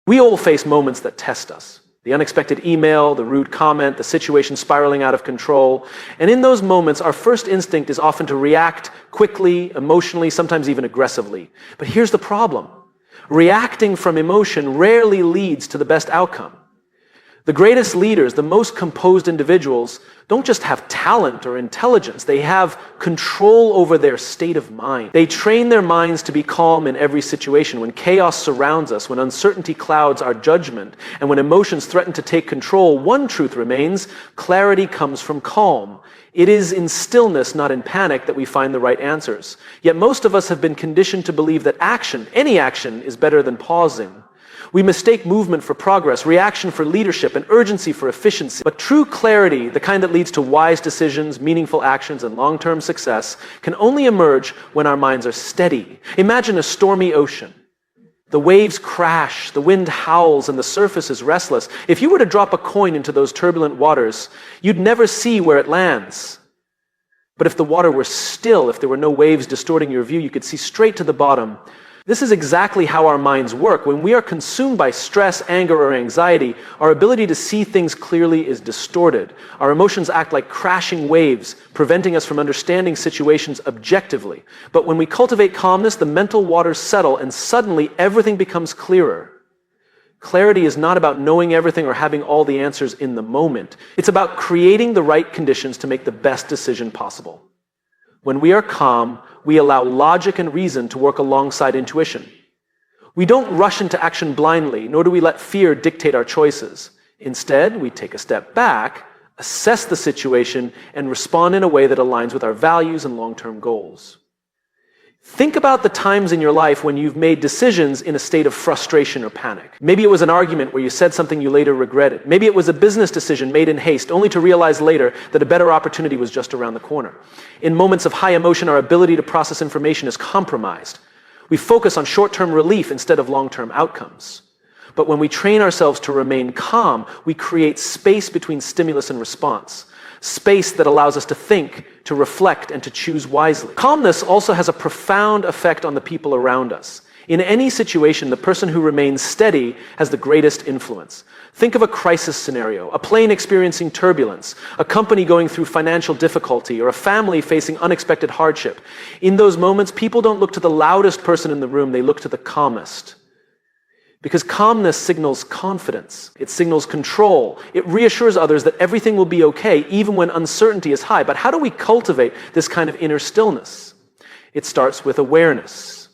We all face moments that test us. The unexpected email, the rude comment, the situation spiraling out of control. And in those moments, our first instinct is often to react quickly, emotionally, sometimes even aggressively. But here's the problem. Reacting from emotion rarely leads to the best outcome. The greatest leaders, the most composed individuals, don't just have talent or intelligence, they have control over their state of mind. They train their minds to be calm in every situation. When chaos surrounds us, when uncertainty clouds our judgment, and when emotions threaten to take control, one truth remains: clarity comes from calm. It is in stillness, not in panic, that we find the right answers. Yet most of us have been conditioned to believe that action, any action, is better than pausing. We mistake movement for progress, reaction for leadership, and urgency for efficiency. But true clarity, the kind that leads to wise decisions, meaningful actions, and long-term success, can only emerge when our minds are steady. Imagine a stormy ocean. The waves crash, the wind howls, and the surface is restless. If you were to drop a coin into those turbulent waters, you'd never see where it lands. But if the water were still, if there were no waves distorting your view, you could see straight to the bottom. This is exactly how our minds work. When we are consumed by stress, anger, or anxiety, our ability to see things clearly is distorted. Our emotions act like crashing waves, preventing us from understanding situations objectively. But when we cultivate calmness, the mental waters settle, and suddenly everything becomes clearer. Clarity is not about knowing everything or having all the answers in the moment. It's about creating the right conditions to make the best decision possible. When we are calm, we allow logic and reason to work alongside intuition. We don't rush into action blindly, nor do we let fear dictate our choices. Instead, we take a step back, assess the situation, and respond in a way that aligns with our values and long-term goals. Think about the times in your life when you've made decisions in a state of frustration or panic. Maybe it was an argument where you said something you later regretted. Maybe it was a business decision made in haste, only to realize later that a better opportunity was just around the corner. In moments of high emotion, our ability to process information is compromised. We focus on short-term relief instead of long-term outcomes. But when we train ourselves to remain calm, we create space between stimulus and response. Space that allows us to think, to reflect, and to choose wisely. Calmness also has a profound effect on the people around us. In any situation, the person who remains steady has the greatest influence. Think of a crisis scenario, a plane experiencing turbulence, a company going through financial difficulty, or a family facing unexpected hardship. In those moments, people don't look to the loudest person in the room, they look to the calmest. Because calmness signals confidence. It signals control. It reassures others that everything will be okay, even when uncertainty is high. But how do we cultivate this kind of inner stillness? It starts with awareness.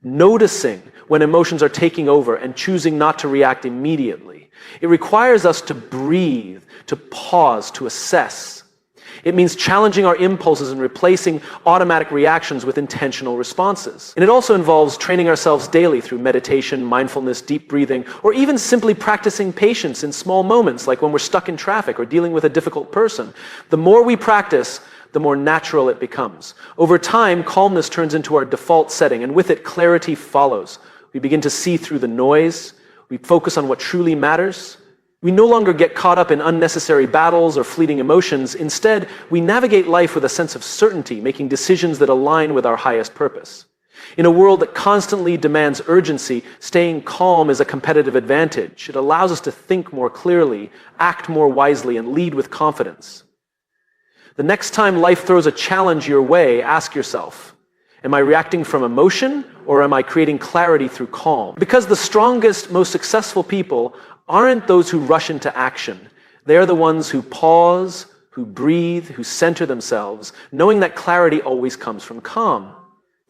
Noticing when emotions are taking over and choosing not to react immediately. It requires us to breathe, to pause, to assess. It means challenging our impulses and replacing automatic reactions with intentional responses. And it also involves training ourselves daily through meditation, mindfulness, deep breathing, or even simply practicing patience in small moments, like when we're stuck in traffic or dealing with a difficult person. The more we practice, the more natural it becomes. Over time, calmness turns into our default setting, and with it, clarity follows. We begin to see through the noise. We focus on what truly matters. We no longer get caught up in unnecessary battles or fleeting emotions. Instead, we navigate life with a sense of certainty, making decisions that align with our highest purpose. In a world that constantly demands urgency, staying calm is a competitive advantage. It allows us to think more clearly, act more wisely, and lead with confidence. The next time life throws a challenge your way, ask yourself, am I reacting from emotion, or am I creating clarity through calm? Because the strongest, most successful people aren't those who rush into action. They are the ones who pause, who breathe, who center themselves, knowing that clarity always comes from calm.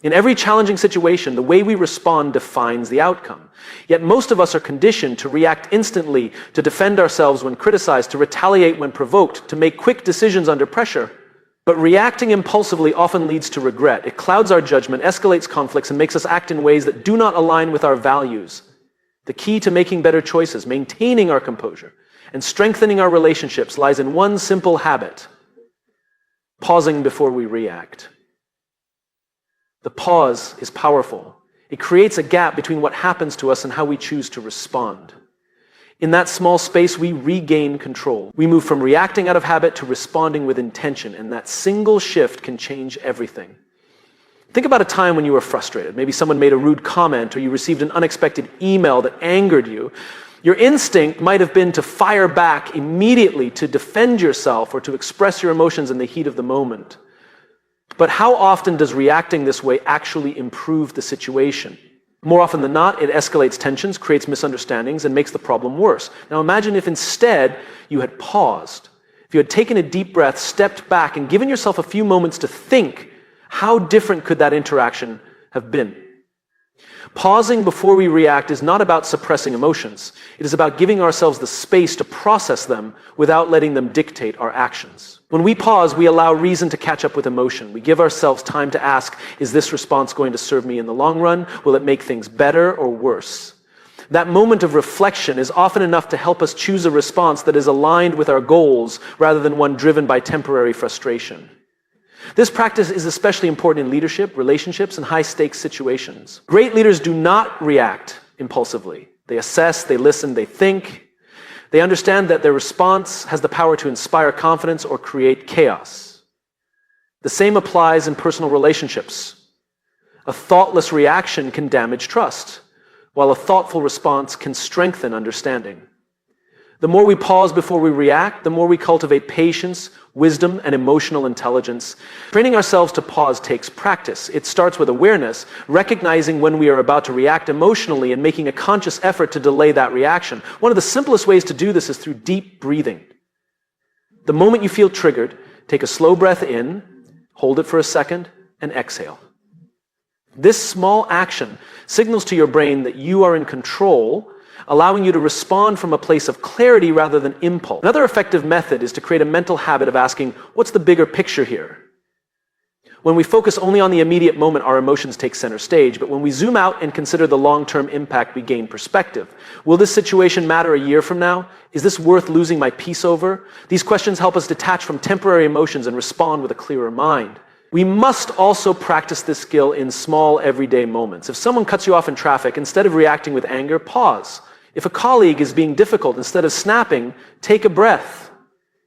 In every challenging situation, the way we respond defines the outcome. Yet most of us are conditioned to react instantly, to defend ourselves when criticized, to retaliate when provoked, to make quick decisions under pressure. But reacting impulsively often leads to regret. It clouds our judgment, escalates conflicts, and makes us act in ways that do not align with our values. The key to making better choices, maintaining our composure, and strengthening our relationships lies in one simple habit: pausing before we react. The pause is powerful. It creates a gap between what happens to us and how we choose to respond. In that small space, we regain control. We move from reacting out of habit to responding with intention, and that single shift can change everything. Think about a time when you were frustrated. Maybe someone made a rude comment or you received an unexpected email that angered you. Your instinct might have been to fire back immediately, to defend yourself or to express your emotions in the heat of the moment. But how often does reacting this way actually improve the situation? More often than not, it escalates tensions, creates misunderstandings, and makes the problem worse. Now imagine if instead you had paused. If you had taken a deep breath, stepped back, and given yourself a few moments to think, how different could that interaction have been? Pausing before we react is not about suppressing emotions. It is about giving ourselves the space to process them without letting them dictate our actions. When we pause, we allow reason to catch up with emotion. We give ourselves time to ask, is this response going to serve me in the long run? Will it make things better or worse? That moment of reflection is often enough to help us choose a response that is aligned with our goals rather than one driven by temporary frustration. This practice is especially important in leadership, relationships, and high-stakes situations. Great leaders do not react impulsively. They assess, they listen, they think. They understand that their response has the power to inspire confidence or create chaos. The same applies in personal relationships. A thoughtless reaction can damage trust, while a thoughtful response can strengthen understanding. The more we pause before we react, the more we cultivate patience, wisdom, and emotional intelligence. Training ourselves to pause takes practice. It starts with awareness, recognizing when we are about to react emotionally and making a conscious effort to delay that reaction. One of the simplest ways to do this is through deep breathing. The moment you feel triggered, take a slow breath in, hold it for a second, and exhale. This small action signals to your brain that you are in control, allowing you to respond from a place of clarity rather than impulse. Another effective method is to create a mental habit of asking, what's the bigger picture here? When we focus only on the immediate moment, our emotions take center stage, but when we zoom out and consider the long-term impact, we gain perspective. Will this situation matter a year from now? Is this worth losing my peace over? These questions help us detach from temporary emotions and respond with a clearer mind. We must also practice this skill in small, everyday moments. If someone cuts you off in traffic, instead of reacting with anger, pause. If a colleague is being difficult, instead of snapping, take a breath.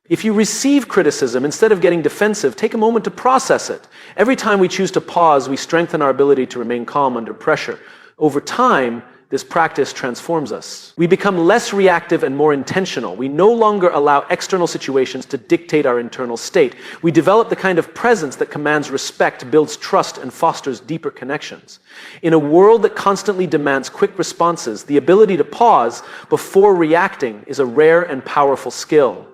If you receive criticism, instead of getting defensive, take a moment to process it. Every time we choose to pause, we strengthen our ability to remain calm under pressure. Over time, this practice transforms us. We become less reactive and more intentional. We no longer allow external situations to dictate our internal state. We develop the kind of presence that commands respect, builds trust, and fosters deeper connections. In a world that constantly demands quick responses, the ability to pause before reacting is a rare and powerful skill.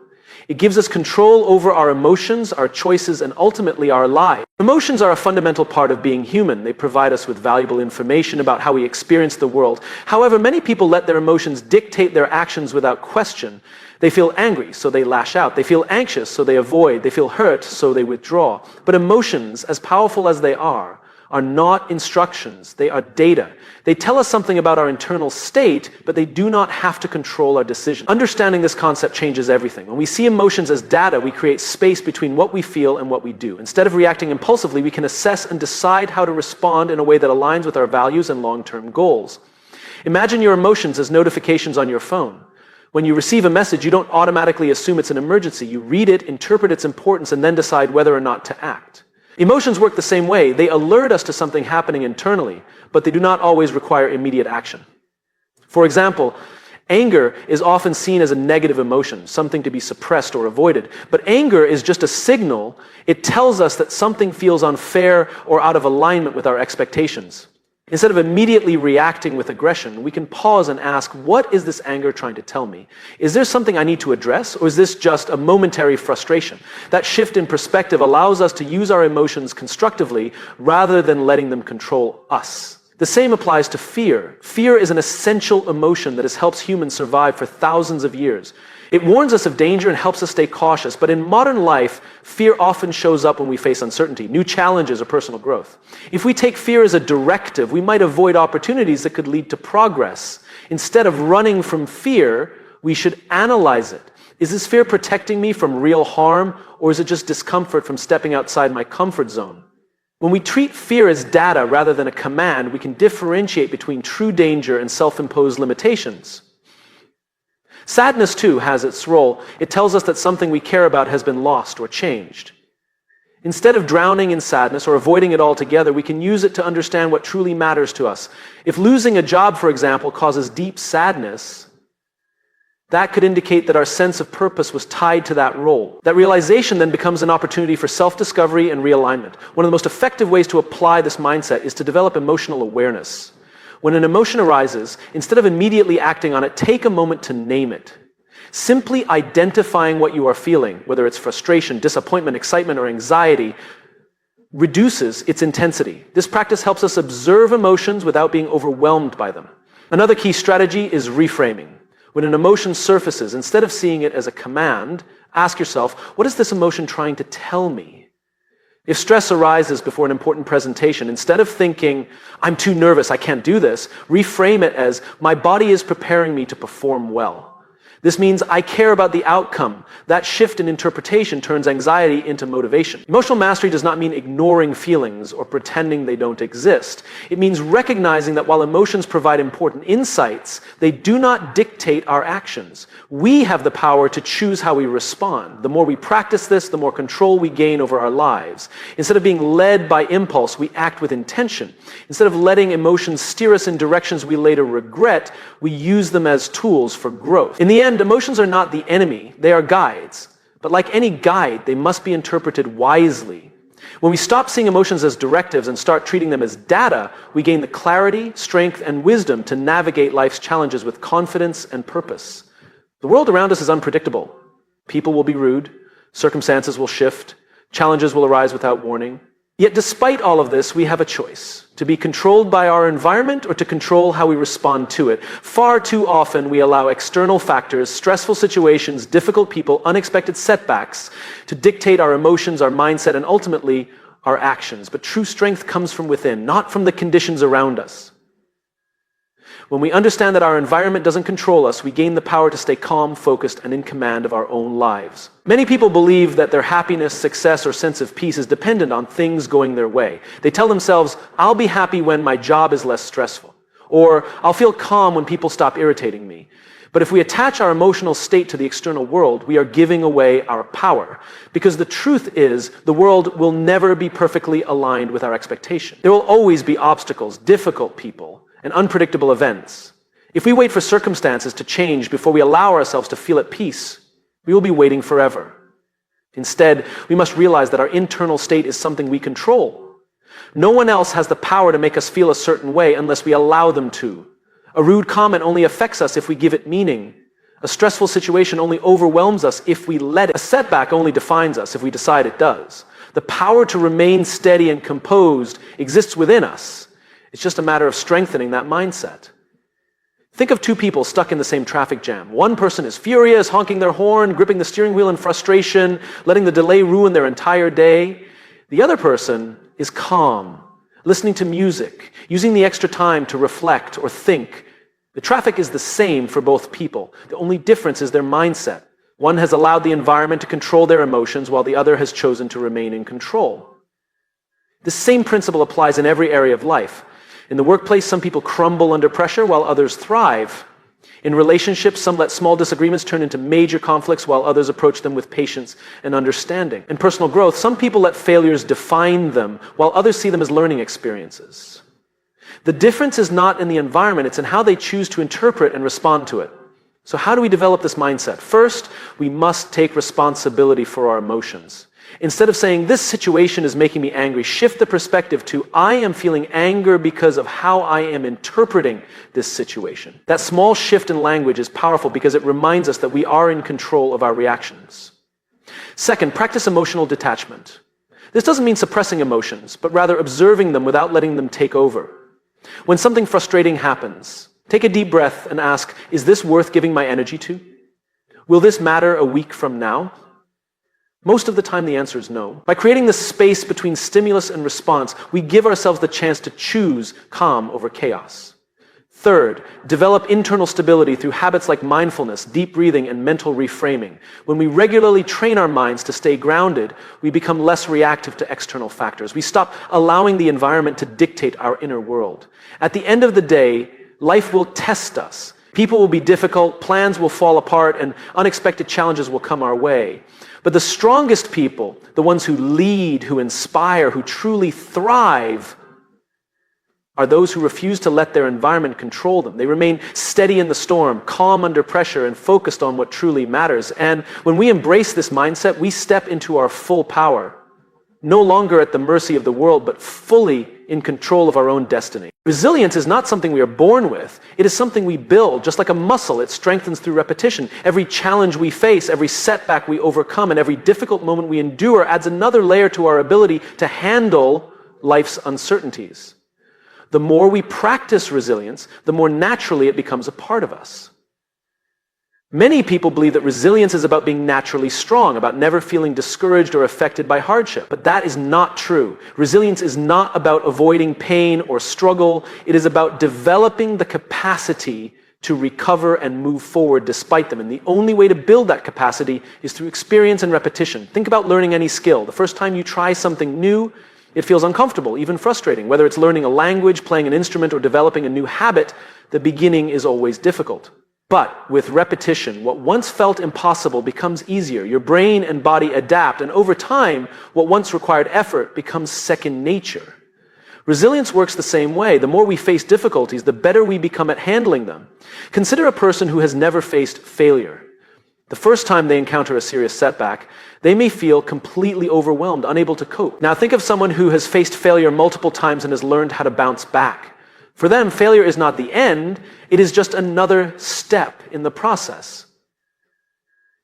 It gives us control over our emotions, our choices, and ultimately our lives. Emotions are a fundamental part of being human. They provide us with valuable information about how we experience the world. However, many people let their emotions dictate their actions without question. They feel angry, so they lash out. They feel anxious, so they avoid. They feel hurt, so they withdraw. But emotions, as powerful as they are not instructions. They are data. They tell us something about our internal state, but they do not have to control our decisions. Understanding this concept changes everything. When we see emotions as data, we create space between what we feel and what we do. Instead of reacting impulsively, we can assess and decide how to respond in a way that aligns with our values and long-term goals. Imagine your emotions as notifications on your phone. When you receive a message, you don't automatically assume it's an emergency. You read it, interpret its importance, and then decide whether or not to act. Emotions work the same way. They alert us to something happening internally, but they do not always require immediate action. For example, anger is often seen as a negative emotion, something to be suppressed or avoided. But anger is just a signal. It tells us that something feels unfair or out of alignment with our expectations. Instead of immediately reacting with aggression, we can pause and ask, what is this anger trying to tell me? Is there something I need to address, or is this just a momentary frustration? That shift in perspective allows us to use our emotions constructively rather than letting them control us. The same applies to fear. Fear is an essential emotion that has helped humans survive for thousands of years. It warns us of danger and helps us stay cautious, but in modern life, fear often shows up when we face uncertainty, new challenges, or personal growth. If we take fear as a directive, we might avoid opportunities that could lead to progress. Instead of running from fear, we should analyze it. Is this fear protecting me from real harm, or is it just discomfort from stepping outside my comfort zone? When we treat fear as data rather than a command, we can differentiate between true danger and self-imposed limitations. Sadness, too, has its role. It tells us that something we care about has been lost or changed. Instead of drowning in sadness or avoiding it altogether, we can use it to understand what truly matters to us. If losing a job, for example, causes deep sadness, that could indicate that our sense of purpose was tied to that role. That realization then becomes an opportunity for self-discovery and realignment. One of the most effective ways to apply this mindset is to develop emotional awareness. When an emotion arises, instead of immediately acting on it, take a moment to name it. Simply identifying what you are feeling, whether it's frustration, disappointment, excitement, or anxiety, reduces its intensity. This practice helps us observe emotions without being overwhelmed by them. Another key strategy is reframing. When an emotion surfaces, instead of seeing it as a command, ask yourself, what is this emotion trying to tell me? If stress arises before an important presentation, instead of thinking, I'm too nervous, I can't do this, reframe it as, my body is preparing me to perform well. This means I care about the outcome. That shift in interpretation turns anxiety into motivation. Emotional mastery does not mean ignoring feelings or pretending they don't exist. It means recognizing that while emotions provide important insights, they do not dictate our actions. We have the power to choose how we respond. The more we practice this, the more control we gain over our lives. Instead of being led by impulse, we act with intention. Instead of letting emotions steer us in directions we later regret, we use them as tools for growth. In the end, emotions are not the enemy, they are guides. But like any guide, they must be interpreted wisely. When we stop seeing emotions as directives and start treating them as data, we gain the clarity, strength, and wisdom to navigate life's challenges with confidence and purpose. The world around us is unpredictable. People will be rude, circumstances will shift, challenges will arise without warning. Yet despite all of this, we have a choice: to be controlled by our environment or to control how we respond to it. Far too often we allow external factors, stressful situations, difficult people, unexpected setbacks to dictate our emotions, our mindset, and ultimately our actions. But true strength comes from within, not from the conditions around us. When we understand that our environment doesn't control us, we gain the power to stay calm, focused, and in command of our own lives. Many people believe that their happiness, success, or sense of peace is dependent on things going their way. They tell themselves, I'll be happy when my job is less stressful, or I'll feel calm when people stop irritating me. But if we attach our emotional state to the external world, we are giving away our power. Because the truth is, the world will never be perfectly aligned with our expectation. There will always be obstacles, difficult people, and unpredictable events. If we wait for circumstances to change before we allow ourselves to feel at peace, we will be waiting forever. Instead, we must realize that our internal state is something we control. No one else has the power to make us feel a certain way unless we allow them to. A rude comment only affects us if we give it meaning. A stressful situation only overwhelms us if we let it. A setback only defines us if we decide it does. The power to remain steady and composed exists within us. It's just a matter of strengthening that mindset. Think of two people stuck in the same traffic jam. One person is furious, honking their horn, gripping the steering wheel in frustration, letting the delay ruin their entire day. The other person is calm, listening to music, using the extra time to reflect or think. The traffic is the same for both people. The only difference is their mindset. One has allowed the environment to control their emotions, while the other has chosen to remain in control. The same principle applies in every area of life. In the workplace, some people crumble under pressure while others thrive. In relationships, some let small disagreements turn into major conflicts while others approach them with patience and understanding. In personal growth, some people let failures define them while others see them as learning experiences. The difference is not in the environment, it's in how they choose to interpret and respond to it. So how do we develop this mindset? First, we must take responsibility for our emotions. Instead of saying, this situation is making me angry, shift the perspective to, I am feeling anger because of how I am interpreting this situation. That small shift in language is powerful because it reminds us that we are in control of our reactions. Second, practice emotional detachment. This doesn't mean suppressing emotions, but rather observing them without letting them take over. When something frustrating happens, take a deep breath and ask, is this worth giving my energy to? Will this matter a week from now? Most of the time, the answer is no. By creating this space between stimulus and response, we give ourselves the chance to choose calm over chaos. Third, develop internal stability through habits like mindfulness, deep breathing, and mental reframing. When we regularly train our minds to stay grounded, we become less reactive to external factors. We stop allowing the environment to dictate our inner world. At the end of the day, life will test us. People will be difficult, plans will fall apart, and unexpected challenges will come our way. But the strongest people, the ones who lead, who inspire, who truly thrive, are those who refuse to let their environment control them. They remain steady in the storm, calm under pressure, and focused on what truly matters. And when we embrace this mindset, we step into our full power, no longer at the mercy of the world, but fully in control of our own destiny. Resilience is not something we are born with. It is something we build. Just like a muscle, it strengthens through repetition. Every challenge we face, every setback we overcome, and every difficult moment we endure adds another layer to our ability to handle life's uncertainties. The more we practice resilience, the more naturally it becomes a part of us. Many people believe that resilience is about being naturally strong, about never feeling discouraged or affected by hardship. But that is not true. Resilience is not about avoiding pain or struggle. It is about developing the capacity to recover and move forward despite them. And the only way to build that capacity is through experience and repetition. Think about learning any skill. The first time you try something new, it feels uncomfortable, even frustrating. Whether it's learning a language, playing an instrument, or developing a new habit, the beginning is always difficult. But with repetition, what once felt impossible becomes easier. Your brain and body adapt, and over time, what once required effort becomes second nature. Resilience works the same way. The more we face difficulties, the better we become at handling them. Consider a person who has never faced failure. The first time they encounter a serious setback, they may feel completely overwhelmed, unable to cope. Now think of someone who has faced failure multiple times and has learned how to bounce back. For them, failure is not the end, it is just another step in the process.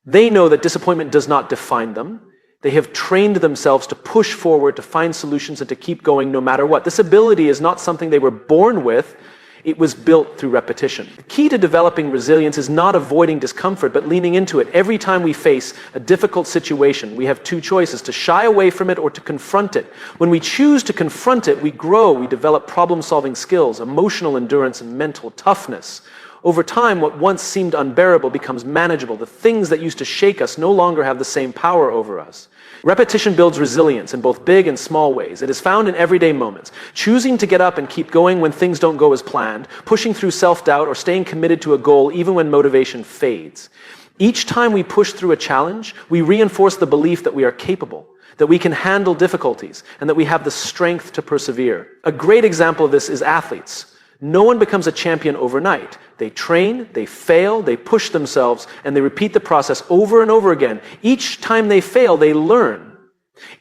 They know that disappointment does not define them. They have trained themselves to push forward, to find solutions, and to keep going no matter what. This ability is not something they were born with. It was built through repetition. The key to developing resilience is not avoiding discomfort, but leaning into it. Every time we face a difficult situation, we have two choices: to shy away from it or to confront it. When we choose to confront it, we grow, we develop problem-solving skills, emotional endurance, and mental toughness. Over time, what once seemed unbearable becomes manageable. The things that used to shake us no longer have the same power over us. Repetition builds resilience in both big and small ways. It is found in everyday moments. Choosing to get up and keep going when things don't go as planned, pushing through self-doubt, or staying committed to a goal even when motivation fades. Each time we push through a challenge, we reinforce the belief that we are capable, that we can handle difficulties, and that we have the strength to persevere. A great example of this is athletes. No one becomes a champion overnight. They train, they fail, they push themselves, and they repeat the process over and over again. Each time they fail, they learn.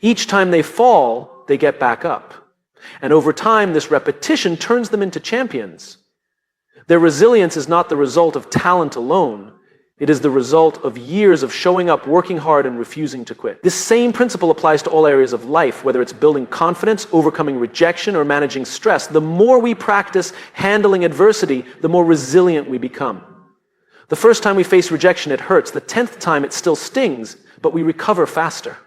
Each time they fall, they get back up. And over time, this repetition turns them into champions. Their resilience is not the result of talent alone. It is the result of years of showing up, working hard, and refusing to quit. This same principle applies to all areas of life, whether it's building confidence, overcoming rejection, or managing stress. The more we practice handling adversity, the more resilient we become. The first time we face rejection, it hurts. The 10th time, it still stings, but we recover faster.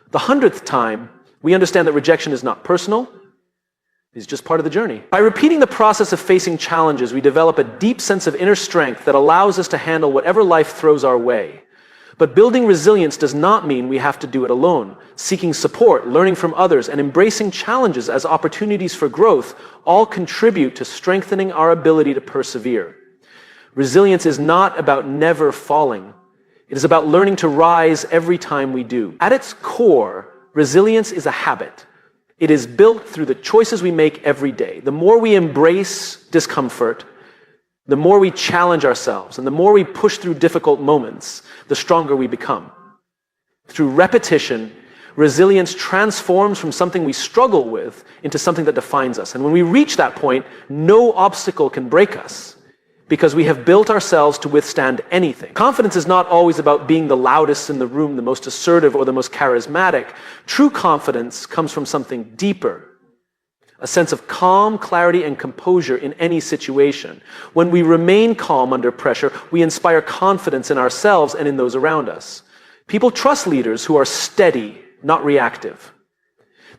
The 100th time, we understand that rejection is not personal. It's just part of the journey. By repeating the process of facing challenges, we develop a deep sense of inner strength that allows us to handle whatever life throws our way. But building resilience does not mean we have to do it alone. Seeking support, learning from others, and embracing challenges as opportunities for growth all contribute to strengthening our ability to persevere. Resilience is not about never falling. It is about learning to rise every time we do. At its core, resilience is a habit. It is built through the choices we make every day. The more we embrace discomfort, the more we challenge ourselves, and the more we push through difficult moments, the stronger we become. Through repetition, resilience transforms from something we struggle with into something that defines us. And when we reach that point, no obstacle can break us, because we have built ourselves to withstand anything. Confidence is not always about being the loudest in the room, the most assertive, or the most charismatic. True confidence comes from something deeper, a sense of calm, clarity, and composure in any situation. When we remain calm under pressure, we inspire confidence in ourselves and in those around us. People trust leaders who are steady, not reactive.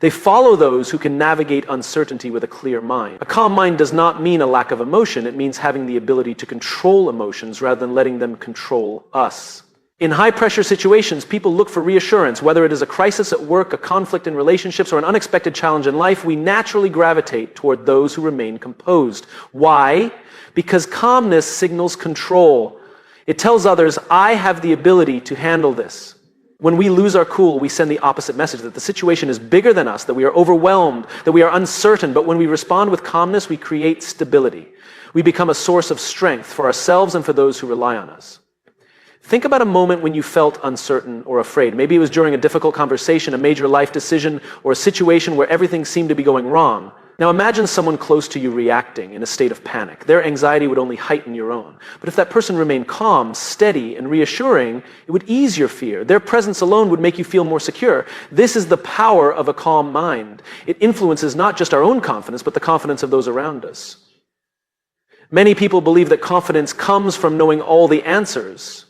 They follow those who can navigate uncertainty with a clear mind. A calm mind does not mean a lack of emotion. It means having the ability to control emotions rather than letting them control us. In high-pressure situations, people look for reassurance. Whether it is a crisis at work, a conflict in relationships, or an unexpected challenge in life, we naturally gravitate toward those who remain composed. Why? Because calmness signals control. It tells others, I have the ability to handle this. When we lose our cool, we send the opposite message, that the situation is bigger than us, that we are overwhelmed, that we are uncertain. But when we respond with calmness, we create stability. We become a source of strength for ourselves and for those who rely on us. Think about a moment when you felt uncertain or afraid. Maybe it was during a difficult conversation, a major life decision, or a situation where everything seemed to be going wrong. Now imagine someone close to you reacting in a state of panic. Their anxiety would only heighten your own. But if that person remained calm, steady, and reassuring, it would ease your fear. Their presence alone would make you feel more secure. This is the power of a calm mind. It influences not just our own confidence, but the confidence of those around us. Many people believe that confidence comes from knowing all the answers.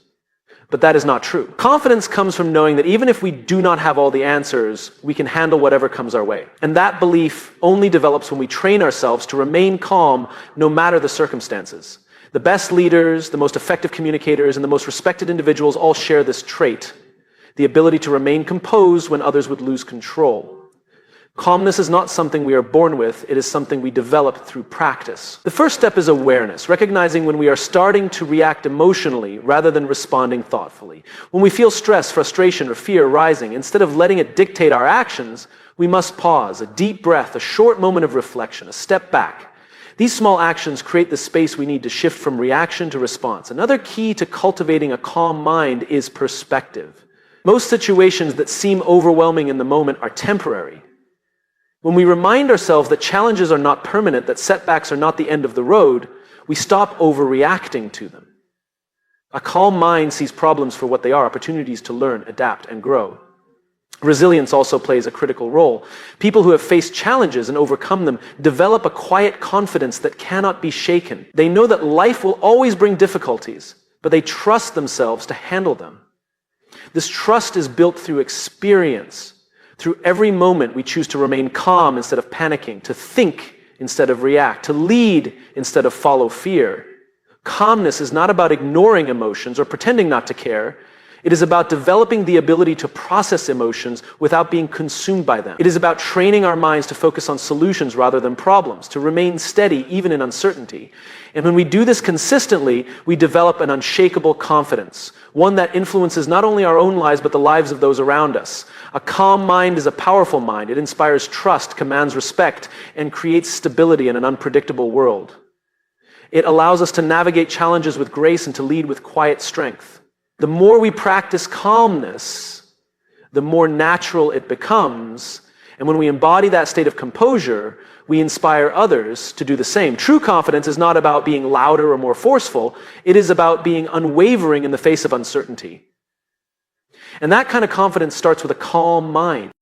But that is not true. Confidence comes from knowing that even if we do not have all the answers, we can handle whatever comes our way. And that belief only develops when we train ourselves to remain calm no matter the circumstances. The best leaders, the most effective communicators, and the most respected individuals all share this trait, the ability to remain composed when others would lose control. Calmness is not something we are born with, it is something we develop through practice. The first step is awareness, recognizing when we are starting to react emotionally rather than responding thoughtfully. When we feel stress, frustration, or fear rising, instead of letting it dictate our actions, we must pause, a deep breath, a short moment of reflection, a step back. These small actions create the space we need to shift from reaction to response. Another key to cultivating a calm mind is perspective. Most situations that seem overwhelming in the moment are temporary. When we remind ourselves that challenges are not permanent, that setbacks are not the end of the road, we stop overreacting to them. A calm mind sees problems for what they are, opportunities to learn, adapt, and grow. Resilience also plays a critical role. People who have faced challenges and overcome them develop a quiet confidence that cannot be shaken. They know that life will always bring difficulties, but they trust themselves to handle them. This trust is built through experience. Through every moment, we choose to remain calm instead of panicking, to think instead of react, to lead instead of follow fear. Calmness is not about ignoring emotions or pretending not to care. It is about developing the ability to process emotions without being consumed by them. It is about training our minds to focus on solutions rather than problems, to remain steady even in uncertainty. And when we do this consistently, we develop an unshakable confidence, one that influences not only our own lives, but the lives of those around us. A calm mind is a powerful mind. It inspires trust, commands respect, and creates stability in an unpredictable world. It allows us to navigate challenges with grace and to lead with quiet strength. The more we practice calmness, the more natural it becomes. And when we embody that state of composure, we inspire others to do the same. True confidence is not about being louder or more forceful. It is about being unwavering in the face of uncertainty. And that kind of confidence starts with a calm mind.